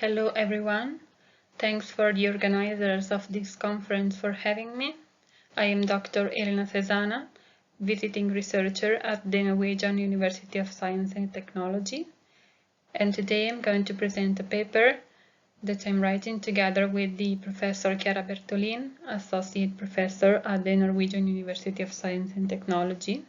Hello everyone. Thanks for the organizers of this conference for having me. I am Dr. Elena Sesana, visiting researcher at the Norwegian University of Science and Technology. And today I'm going to present a paper that I'm writing together with the Professor Chiara Bertolin, Associate Professor at the Norwegian University of Science and Technology.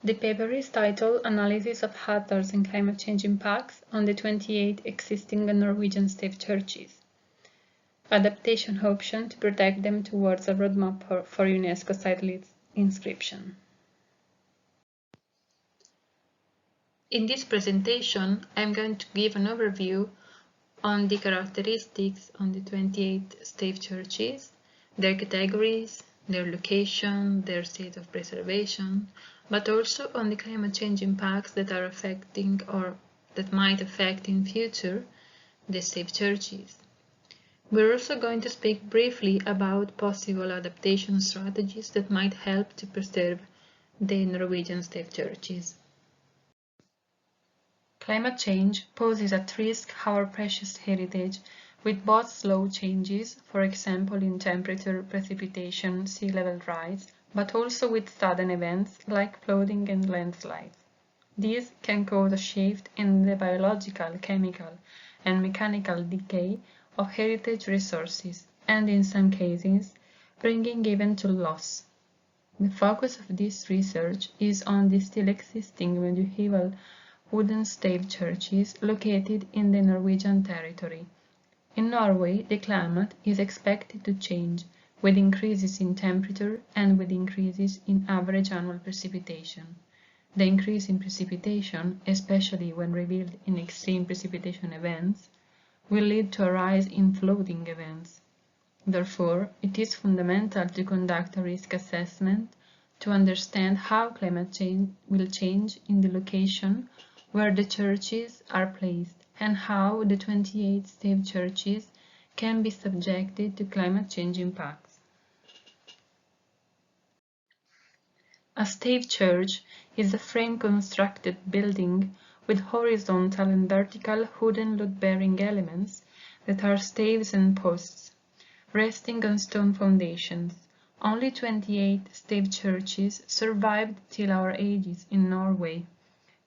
The paper is titled Analysis of Hazards and Climate Change Impacts on the 28 existing Norwegian Stave Churches. Adaptation option to protect them towards a roadmap for UNESCO site list inscription. In this presentation, I'm going to give an overview on the characteristics on the 28 Stave Churches, their categories, their location, their state of preservation, but also on the climate change impacts that are affecting or that might affect in future the Stave Churches. We're also going to speak briefly about possible adaptation strategies that might help to preserve the Norwegian Stave Churches. Climate change poses at risk our precious heritage with both slow changes, for example in temperature, precipitation, sea level rise, but also with sudden events like flooding and landslides. These can cause a shift in the biological, chemical, and mechanical decay of heritage resources, and in some cases, bringing even to loss. The focus of this research is on the still existing medieval wooden stave churches located in the Norwegian territory. In Norway, the climate is expected to change, with increases in temperature and with increases in average annual precipitation. The increase in precipitation, especially when revealed in extreme precipitation events, will lead to a rise in flooding events. Therefore, it is fundamental to conduct a risk assessment to understand how climate change will change in the location where the churches are placed and how the 28 stave churches can be subjected to climate change impacts. A stave church is a frame-constructed building with horizontal and vertical wooden load-bearing elements that are staves and posts, resting on stone foundations. Only 28 stave churches survived till our ages in Norway.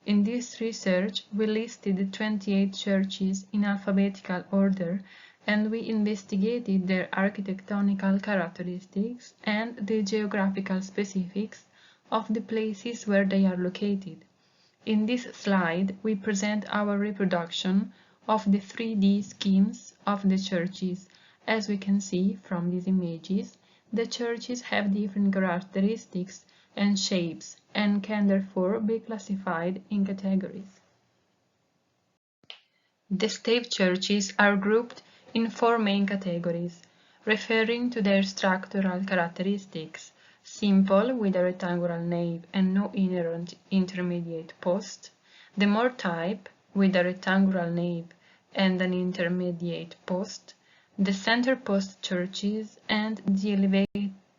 In this research, we listed the 28 churches in alphabetical order and we investigated their architectonical characteristics and the geographical specifics of the places where they are located. In this slide, we present our reproduction of the 3D schemes of the churches. As we can see from these images, the churches have different characteristics and shapes and can therefore be classified in categories. The stave churches are grouped in 4 main categories, referring to their structural characteristics: simple with a rectangular nave and no inherent intermediate post, the more type with a rectangular nave and an intermediate post, the center post churches, and the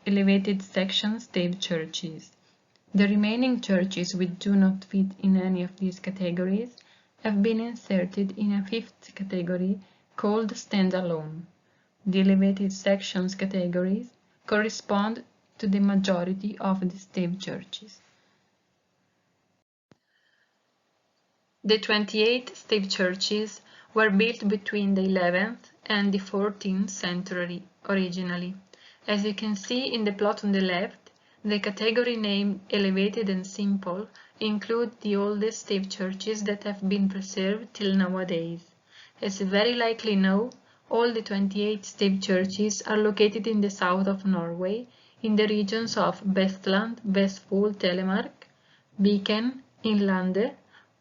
elevated section stave churches. The remaining churches which do not fit in any of these categories have been inserted in a 5th category called standalone. The elevated sections categories correspond to the majority of the stave churches. The 28 stave churches were built between the 11th and the 14th century originally. As you can see in the plot on the left, the category named Elevated and Simple include the oldest stave churches that have been preserved till nowadays. As you very likely know, all the 28 stave churches are located in the south of Norway, in the regions of Vestland, Vestfold, Telemark, Viken, Innlandet,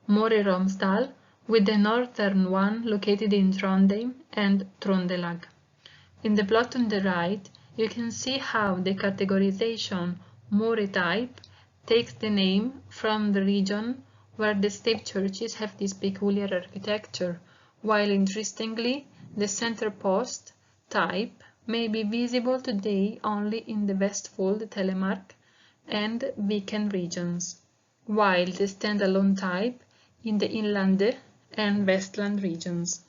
Møre og Romsdal, with the northern one located in Trondheim and Trondelag. In the plot on the right, you can see how the categorization Møre type takes the name from the region where the stave churches have this peculiar architecture, while interestingly, the center post type may be visible today only in the Vestfold, Telemark, and Viken regions, while the standalone type in the Innlandet and Vestland regions.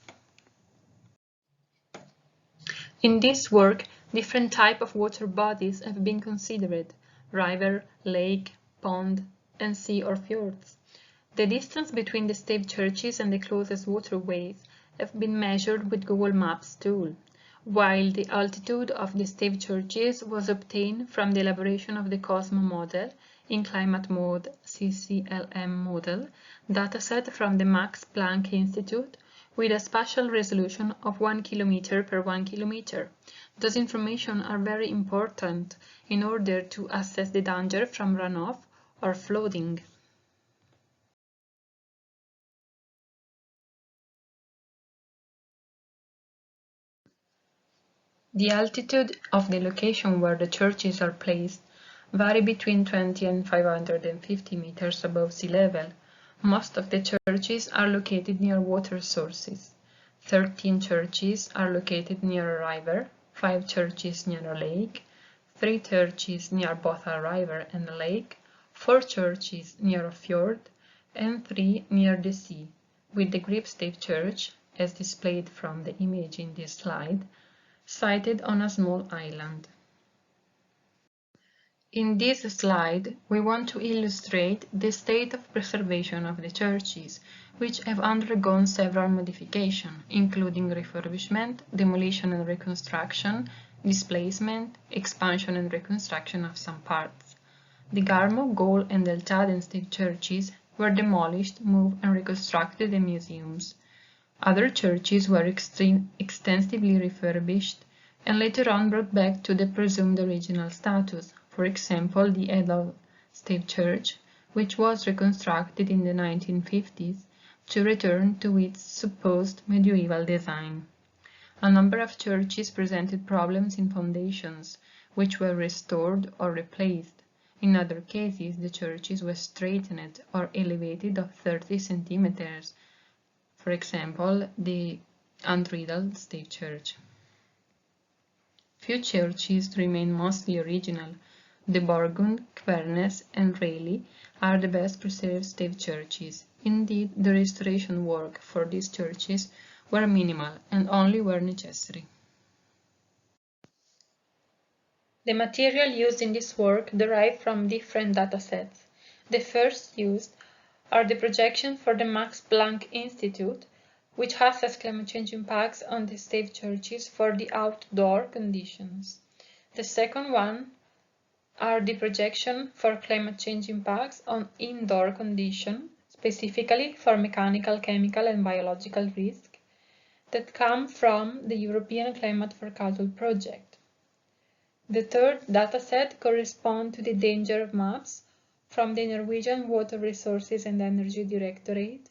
In this work, different types of water bodies have been considered: river, lake, pond, and sea or fjords. The distance between the Stave Churches and the closest waterways have been measured with Google Maps tool, while the altitude of the Stave Churches was obtained from the elaboration of the COSMO model in climate mode CCLM model dataset from the Max Planck Institute with a spatial resolution of 1 km per 1 km. Those information are very important in order to assess the danger from runoff or flooding. The altitude of the location where the churches are placed vary between 20 and 550 meters above sea level. Most of the churches are located near water sources. 13 churches are located near a river, 5 churches near a lake, 3 churches near both a river and a lake, 4 churches near a fjord, and 3 near the sea, with the Stave Church, as displayed from the image in this slide, sited on a small island. In this slide, we want to illustrate the state of preservation of the churches, which have undergone several modifications, including refurbishment, demolition and reconstruction, displacement, expansion and reconstruction of some parts. The Garmo, Gol and Deltaden Stave churches were demolished, moved and reconstructed in museums. Other churches were extensively refurbished and later on brought back to the presumed original status. For example, the Edel Stave Church, which was reconstructed in the 1950s to return to its supposed medieval design. A number of churches presented problems in foundations, which were restored or replaced. In other cases, the churches were straightened or elevated of 30 centimeters. For example, the Untitled Stave Church. Few churches remain mostly original. The Borgund, Quernes, and Rayleigh are the best preserved Stave churches. Indeed, the restoration work for these churches were minimal and only where necessary. The material used in this work derived from different datasets. The first used are the projections for the Max Planck Institute, which has as climate change impacts on the Stave churches for the outdoor conditions. The second one are the projections for climate change impacts on indoor conditions, specifically for mechanical, chemical and biological risk, that come from the European Climate Forecastle project. The third dataset corresponds to the danger maps from the Norwegian Water Resources and Energy Directorate,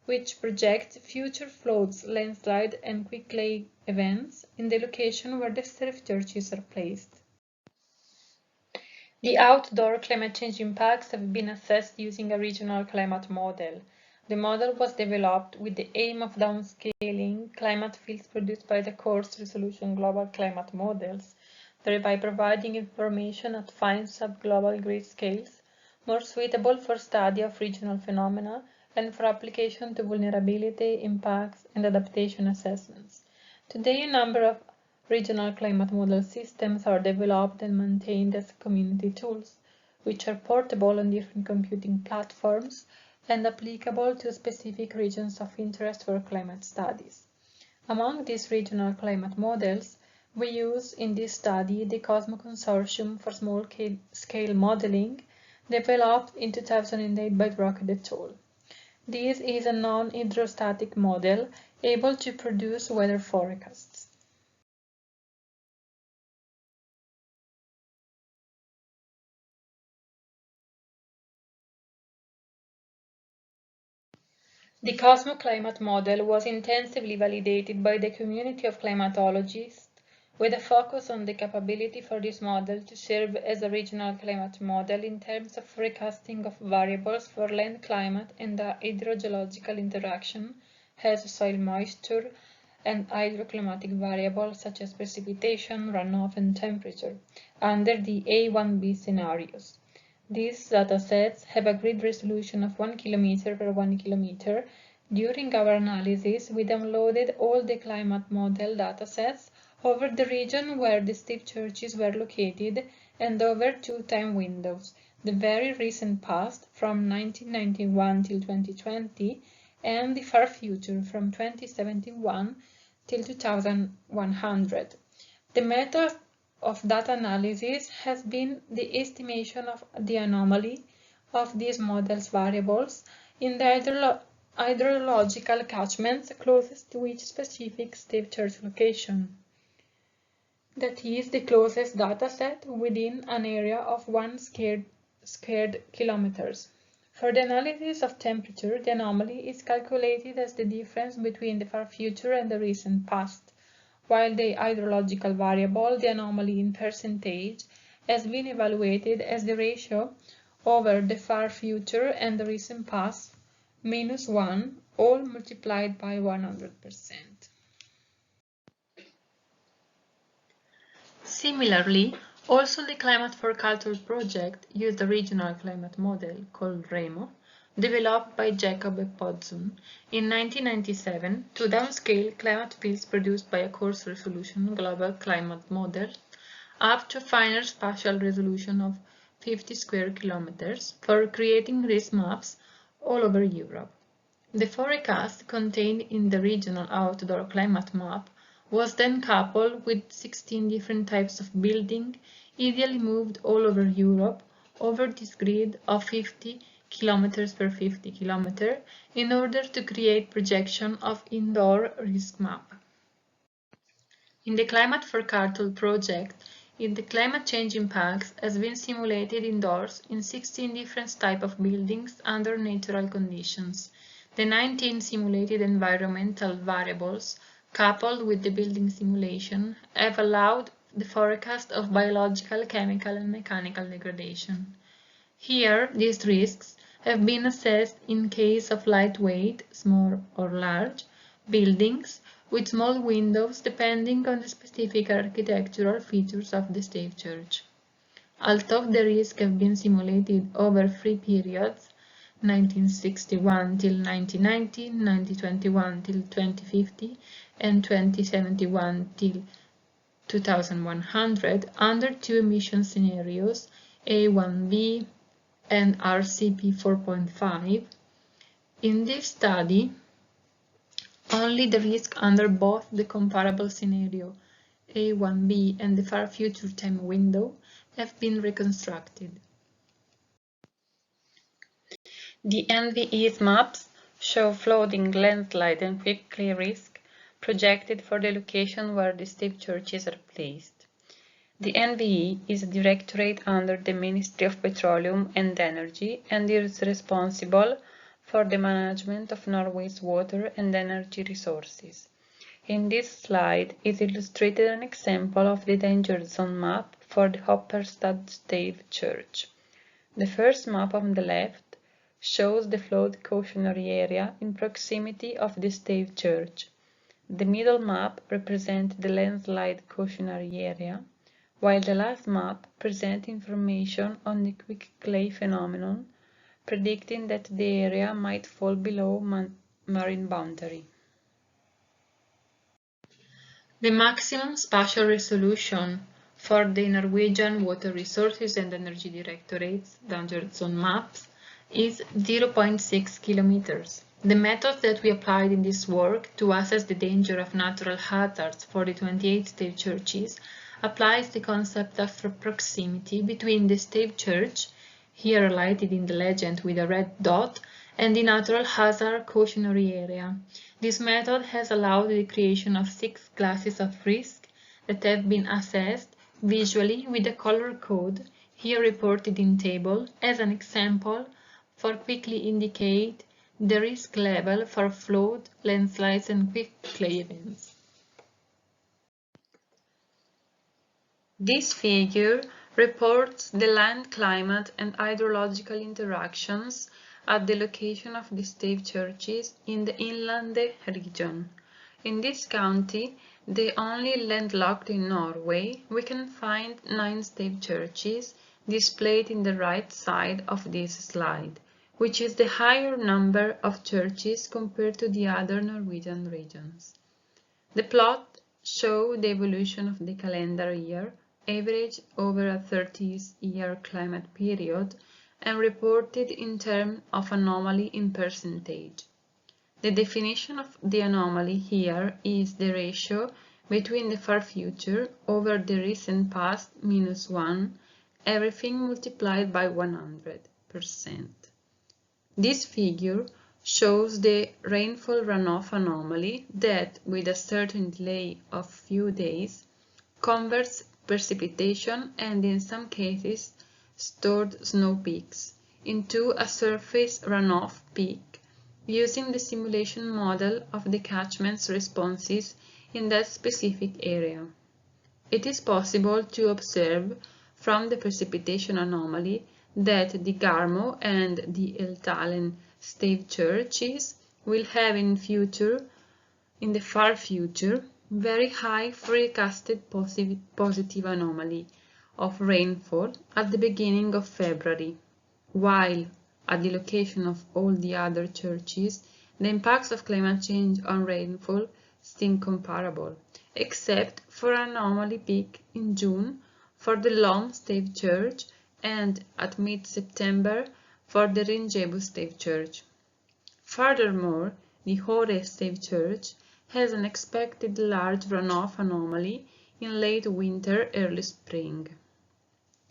which projects future floods, landslide and quicklime events in the location where the Stave churches are placed. The outdoor climate change impacts have been assessed using a regional climate model. The model was developed with the aim of downscaling climate fields produced by the coarse resolution global climate models, thereby providing information at fine subglobal grid scales, more suitable for study of regional phenomena and for application to vulnerability, impacts, and adaptation assessments. Today, a number of regional climate model systems are developed and maintained as community tools, which are portable on different computing platforms and applicable to specific regions of interest for climate studies. Among these regional climate models, we use in this study the COSMO Consortium for Small-Scale Modeling, developed in 2008 by Rocket et al. This is a non-hydrostatic model able to produce weather forecasts. The Cosmo Climate Model was intensively validated by the community of climatologists with a focus on the capability for this model to serve as a regional climate model in terms of forecasting of variables for land climate and the hydrogeological interaction as soil moisture and hydroclimatic variables such as precipitation, runoff, and temperature under the A1B scenarios. These datasets have a grid resolution of 1 km per 1 km. During our analysis, we downloaded all the climate model datasets over the region where the Stave Churches were located and over two time windows, the very recent past from 1991 till 2020 and the far future from 2071 till 2100. The method of data analysis has been the estimation of the anomaly of these models variables in the hydrological catchments closest to each specific Stave Church location. That is the closest dataset within an area of 1 squared kilometers. For the analysis of temperature, the anomaly is calculated as the difference between the far future and the recent past, while the hydrological variable, the anomaly in percentage, has been evaluated as the ratio over the far future and the recent past minus 1, all multiplied by 100%. Similarly, also the Climate for Culture project used a regional climate model called REMO, developed by Jacob and Podzun in 1997 to downscale climate fields produced by a coarse resolution global climate model up to a finer spatial resolution of 50 square kilometers for creating risk maps all over Europe. The forecast contained in the regional outdoor climate map was then coupled with 16 different types of building, ideally moved all over Europe over this grid of 50 kilometers per 50 kilometer in order to create projection of indoor risk map. In the Climate for Culture project, the climate change impacts has been simulated indoors in 16 different types of buildings under natural conditions. The 19 simulated environmental variables, coupled with the building simulation, have allowed the forecast of biological, chemical and mechanical degradation. Here, these risks have been assessed in case of lightweight, small or large, buildings with small windows depending on the specific architectural features of the Stave Church. Although the risks have been simulated over 3 periods, 1961 till 1990, 1921 till 2050, and 2071 till 2100 under two emission scenarios, A1B and RCP 4.5. In this study, only the risk under both the comparable scenario A1B and the far future time window have been reconstructed. The NVE's maps show flooding, landslide and quick clay risk projected for the location where the Stave Churches are placed. The NVE is a directorate under the Ministry of Petroleum and Energy and is responsible for the management of Norway's water and energy resources. In this slide is illustrated an example of the danger zone map for the Hopperstad Stave Church. The first map on the left shows the flood cautionary area in proximity of the Stave Church. The middle map represents the landslide cautionary area, while the last map presents information on the quick clay phenomenon, predicting that the area might fall below marine boundary. The maximum spatial resolution for the Norwegian Water Resources and Energy Directorate's danger zone maps is 0.6 kilometers. The method that we applied in this work to assess the danger of natural hazards for the 28 Stave Churches applies the concept of proximity between the Stave Church, here highlighted in the legend with a red dot, and the natural hazard cautionary area. This method has allowed the creation of 6 classes of risk that have been assessed visually with a color code, here reported in table, as an example for quickly indicate the risk level for flood, landslides and quick clay events. This figure reports the land climate and hydrological interactions at the location of the Stave Churches in the inland region. In this county, the only landlocked in Norway, we can find 9 Stave Churches displayed in the right side of this slide, which is the higher number of churches compared to the other Norwegian regions. The plot show the evolution of the calendar year, averaged over a 30-year climate period, and reported in terms of anomaly in percentage. The definition of the anomaly here is the ratio between the far future over the recent past minus 1, everything multiplied by 100%. This figure shows the rainfall runoff anomaly that, with a certain delay of few days, converts precipitation and, in some cases, stored snow peaks into a surface runoff peak using the simulation model of the catchment's responses in that specific area. It is possible to observe from the precipitation anomaly that the Garmo and the Eltalen Stave Churches will have in the far future, very high forecasted positive anomaly of rainfall at the beginning of February, while at the location of all the other churches, the impacts of climate change on rainfall seem comparable, except for an anomaly peak in June for the Lom Stave Church and at mid-September for the Rinjebu Stave Church. Furthermore, the Hore Stave Church has an expected large runoff anomaly in late winter, early spring.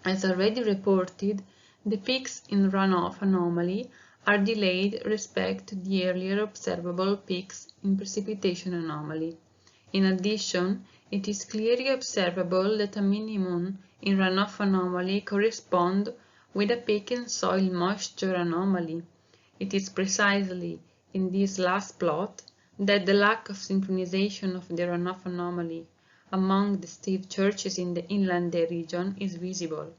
As already reported, the peaks in runoff anomaly are delayed respect to the earlier observable peaks in precipitation anomaly. In addition, it is clearly observable that a minimum in runoff anomaly corresponds with a peak in soil moisture anomaly. It is precisely in this last plot that the lack of synchronization of the runoff anomaly among the Stave Churches in the inland region is visible.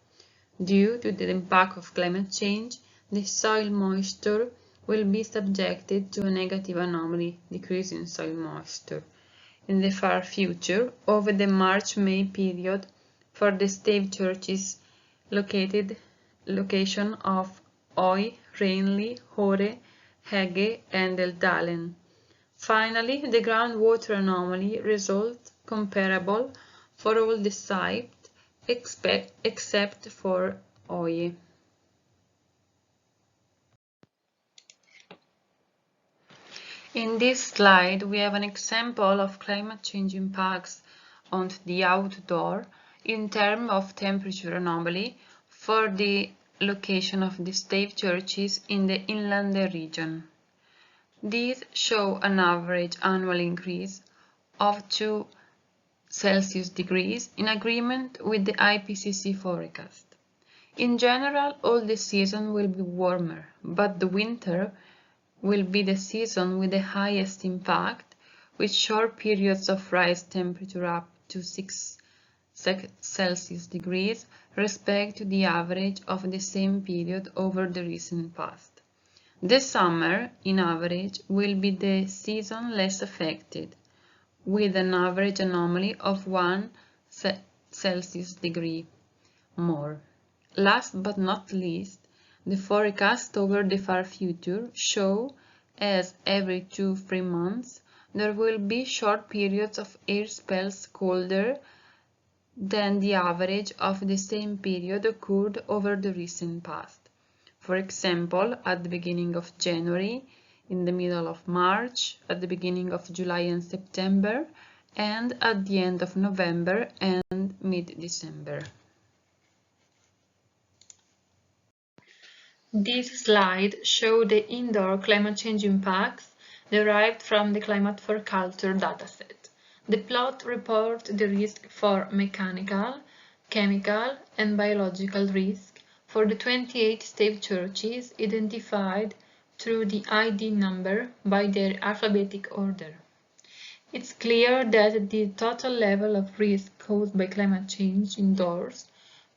Due to the impact of climate change, the soil moisture will be subjected to a negative anomaly, decrease in soil moisture, in the far future over the March-May period for the Stave Churches location of Oi, Reinli, Hore, Hege, and Eltalen. Finally, the groundwater anomaly results comparable for all the sites except for Oye. In this slide, we have an example of climate change impacts on the outdoor in terms of temperature anomaly for the location of the Stave Churches in the inland region. These show an average annual increase of 2 Celsius degrees in agreement with the IPCC forecast. In general, all the season will be warmer, but the winter will be the season with the highest impact, with short periods of rise temperature up to 6 Celsius degrees respect to the average of the same period over the recent past. The summer, in average, will be the season less affected, with an average anomaly of 1 Celsius degree more. Last but not least, the forecast over the far future show as every 2-3 months there will be short periods of air spells colder than the average of the same period occurred over the recent past. For example, at the beginning of January, in the middle of March, at the beginning of July and September, and at the end of November and mid-December. This slide shows the indoor climate change impacts derived from the Climate for Culture dataset. The plot reports the risk for mechanical, chemical, and biological risk for the 28 Stave Churches identified through the ID number by their alphabetic order. It's clear that the total level of risk caused by climate change indoors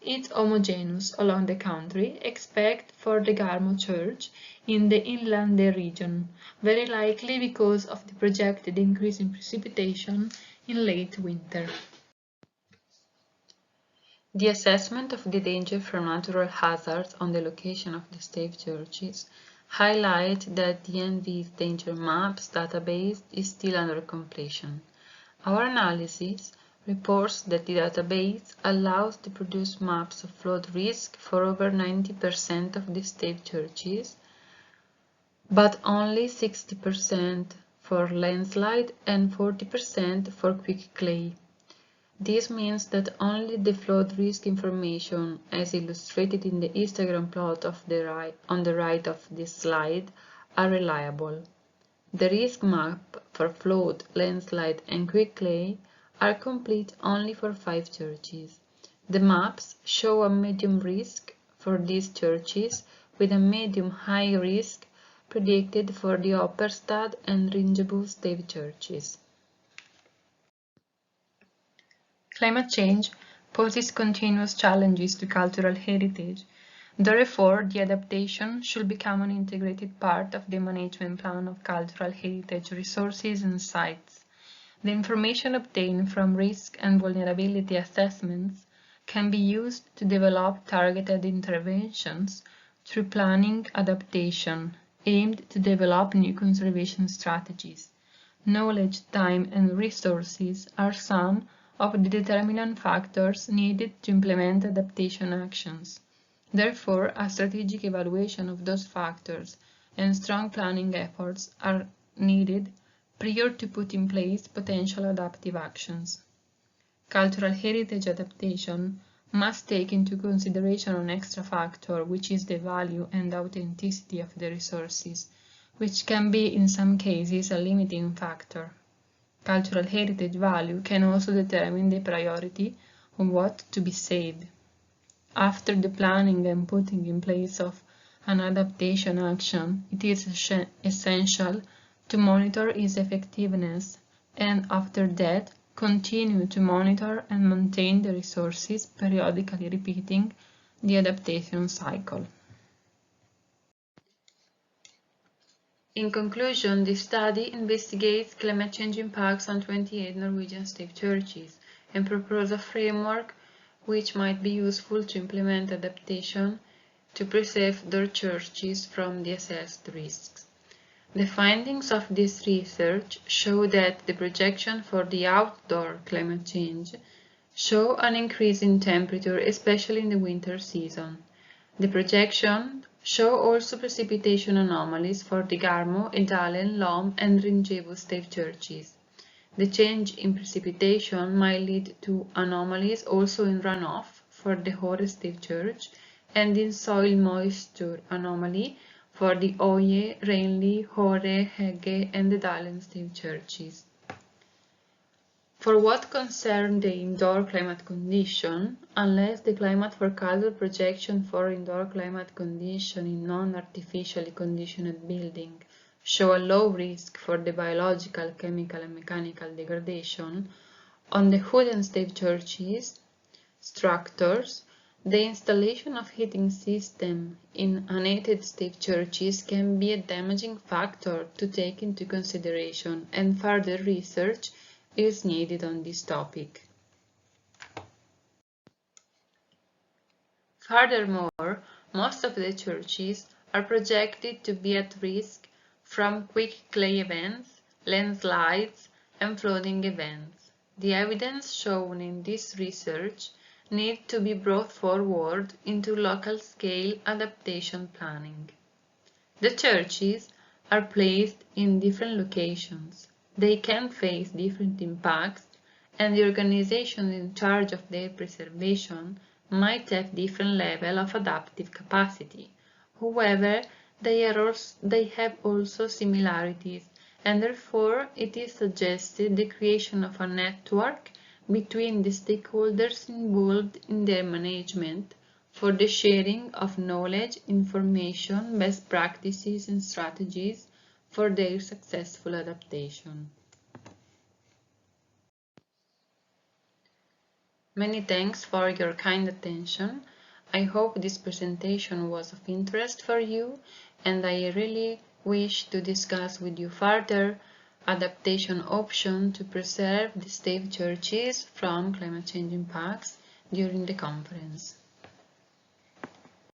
is homogeneous along the country, except for the Garmo Church in the inland region, very likely because of the projected increase in precipitation in late winter. The assessment of the danger from natural hazards on the location of the Stave Churches highlight that the DNV's Danger Maps database is still under completion. Our analysis reports that the database allows to produce maps of flood risk for over 90% of the Stave churches, but only 60% for landslide and 40% for quick clay. This means that only the flood risk information, as illustrated in the histogram plot on the right of this slide, are reliable. The risk map for flood, landslide and quick clay are complete only for 5 churches. The maps show a medium risk for these churches with a medium-high risk predicted for the Opperstad and Ringebu Stave churches. Climate change poses continuous challenges to cultural heritage. Therefore, the adaptation should become an integrated part of the management plan of cultural heritage resources and sites. The information obtained from risk and vulnerability assessments can be used to develop targeted interventions through planning adaptation, aimed to develop new conservation strategies. Knowledge, time, and resources are some of the determinant factors needed to implement adaptation actions. Therefore, a strategic evaluation of those factors and strong planning efforts are needed prior to put in place potential adaptive actions. Cultural heritage adaptation must take into consideration an extra factor, which is the value and authenticity of the resources, which can be in some cases a limiting factor. Cultural heritage value can also determine the priority of what to be saved. After the planning and putting in place of an adaptation action, it is essential to monitor its effectiveness, and after that, continue to monitor and maintain the resources, periodically repeating the adaptation cycle. In conclusion, this study investigates climate change impacts on 28 Norwegian Stave churches and proposes a framework which might be useful to implement adaptation to preserve their churches from the assessed risks. The findings of this research show that the projection for the outdoor climate change show an increase in temperature, especially in the winter season. The projection show also precipitation anomalies for the Garmo, Edalen, Lom, and Ringebu Stave churches. The change in precipitation might lead to anomalies also in runoff for the Hore Stave church and in soil moisture anomaly for the Oye, Reinli, Hore, Hegge, and the Edalen Stave churches. For what concerns the indoor climate condition, unless the climate forecasted projection for indoor climate condition in non-artificially conditioned building show a low risk for the biological, chemical, and mechanical degradation, on the wooden Stave churches structures, the installation of heating system in unheated Stave churches can be a damaging factor to take into consideration, and further research is needed on this topic. Furthermore, most of the churches are projected to be at risk from quick clay events, landslides, and flooding events. The evidence shown in this research needs to be brought forward into local-scale adaptation planning. The churches are placed in different locations. They can face different impacts, and the organizations in charge of their preservation might have different level of adaptive capacity. However, they have also similarities, and therefore it is suggested the creation of a network between the stakeholders involved in their management for the sharing of knowledge, information, best practices, and strategies for their successful adaptation. Many thanks for your kind attention. I hope this presentation was of interest for you, and I really wish to discuss with you further adaptation options to preserve the Stave churches from climate change impacts during the conference.